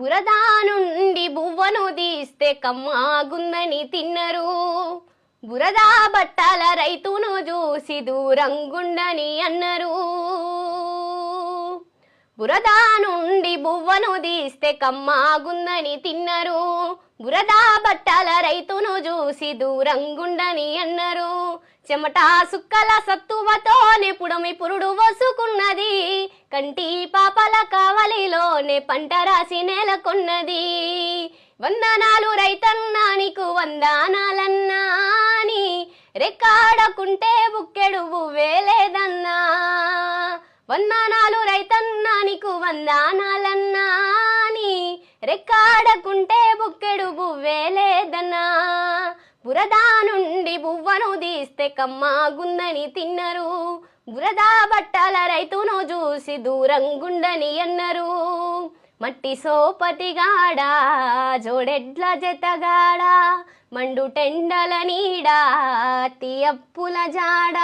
బురద నుండి బువ్వను తీస్తే కమ్మాగుందని తిన్నరు. బురద బట్టల రైతును చూసి దూరంగుండని అన్నరు. బురద నుండి బువ్వను తీస్తే కమ్మాగుందని తిన్నరు. బురద బట్టల రైతును చూసి దూరంగుండని అన్నరు. చెమట సుక్కల సత్తువతోనే పుడమి పురుడు వసుకున్నది. కంటి పాపల కావలిలోనే పంట రాసి నెలకొన్నది. వందనాలు రైతన్నా నీకు వందనాలన్నా అని రెక్కాడకుంటే బుక్కెడు బువ్వేలేదన్నా. వందనాలు రైతన్నా నీకు వందనాలన్నా అని రెక్కాడకుంటే బుక్కెడు బువ్వేలేదన్నా. బురద నుండి బువ్వను తీస్తే కమ్మాగుందని తిన్నరు. బురద బట్టల రైతును చూసి దూరంగుండని అన్నరు. మట్టి సోపతిగాడా జోడెడ్ల జతగాడ మండు టెండల నీడా తీయప్పుల జాడ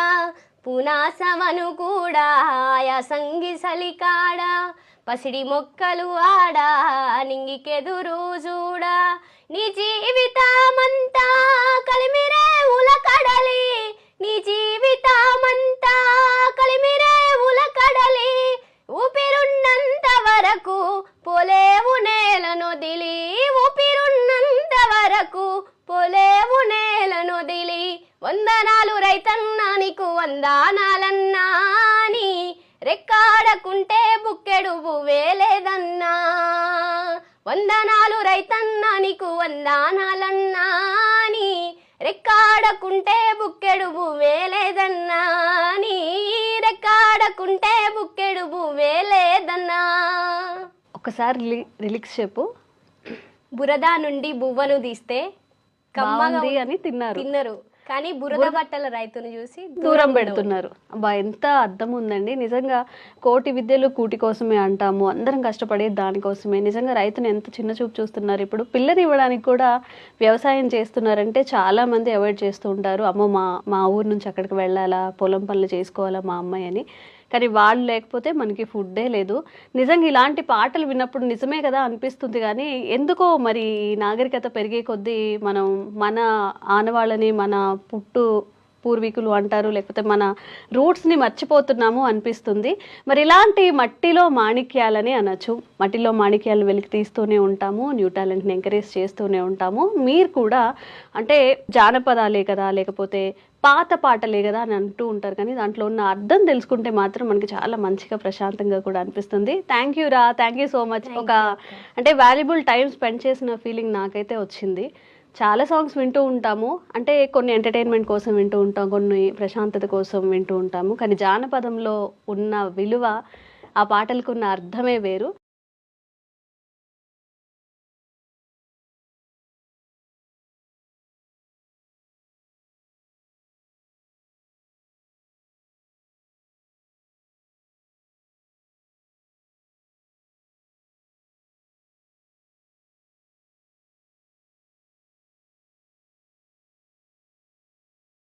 పునాసవను కూడా యాసంగి సలికాడ పసిడి మొక్కలు ఆడా నింగికెదురు చూడా. నీ జీవితమంతా కలిమిరే ఉలకడలి. నీ జీవితమంతా కలిమిరే ఉలకడలి. ఊపిరున్నంత వరకు పోలేవు నేలనొదిలి. ఊపిరున్నంత వరకు పోలేవు నేలనొదిలి. వందనాలు రైతన్నా నీకు వందనాలన్నా అని రెక్కాడకుంటే బుక్కెడు బువ్వేలేదన్నా. వందనాలు రైతన్నా నీకు వందనాలన్నా అని రెక్కాడకుంటే బుక్కెడు బువ్వేలేదన్నా. నీ రెక్కాడకుంటే బుక్కెడు బువ్వేలేదన్నా. ఒకసారి రిలిక్స్ చెప్పు. బురద నుండి బువ్వను తీస్తే కమ్మగా అని తిన్నరు. కానీ బురద బట్టల రైతును చూసి దూరం పెడుతున్నారు. అబ్బా, ఎంత అర్థం ఉందండి. నిజంగా కోటి విద్యలు కూటి కోసమే అంటాము, అందరం కష్టపడేది దానికోసమే. నిజంగా రైతుని ఎంత చిన్న చూపు చూస్తున్నారు. ఇప్పుడు పిల్లని ఇవ్వడానికి కూడా వ్యవసాయం చేస్తున్నారంటే చాలా మంది అవాయిడ్ చేస్తూ ఉంటారు. అమ్మో మా ఊరు నుంచి అక్కడికి వెళ్ళాలా, పొలం పనులు చేసుకోవాలా మా అమ్మాయి అని. కానీ వాళ్ళు లేకపోతే మనకి ఫుడ్డే లేదు. నిజంగా ఇలాంటి పాటలు విన్నప్పుడు నిజమే కదా అనిపిస్తుంది. కానీ ఎందుకో మరి నాగరికత పెరిగే కొద్దీ మనం మన ఆనవాళ్ళని, మన పూర్వీకులు అంటారు, లేకపోతే మన రూట్స్ని మర్చిపోతున్నాము అనిపిస్తుంది. మరి ఇలాంటి మట్టిలో మాణిక్యాలని అనొచ్చు. మట్టిలో మాణిక్యాలు వెలికి తీస్తూనే ఉంటాము, న్యూ టాలెంట్ని ఎంకరేజ్ చేస్తూనే ఉంటాము. మీరు కూడా అంటే జానపదాలే కదా, లేకపోతే పాత పాటలే కదా అని అంటూ ఉంటారు. కానీ దాంట్లో ఉన్న అర్థం తెలుసుకుంటే మాత్రం మనకి చాలా మంచిగా ప్రశాంతంగా కూడా అనిపిస్తుంది. థ్యాంక్ యూ రా, థ్యాంక్ యూ సో మచ్. ఒక అంటే వాల్యుబుల్ టైం స్పెండ్ చేసిన ఫీలింగ్ నాకైతే వచ్చింది. చాలా సాంగ్స్ వింటూ ఉంటాము, అంటే కొన్ని ఎంటర్టైన్మెంట్ కోసం వింటూ ఉంటాం, కొన్ని ప్రశాంతత కోసం వింటూ ఉంటాము. కానీ జానపదంలో ఉన్న విలువ, ఆ పాటలకు ఉన్న అర్థమే వేరు.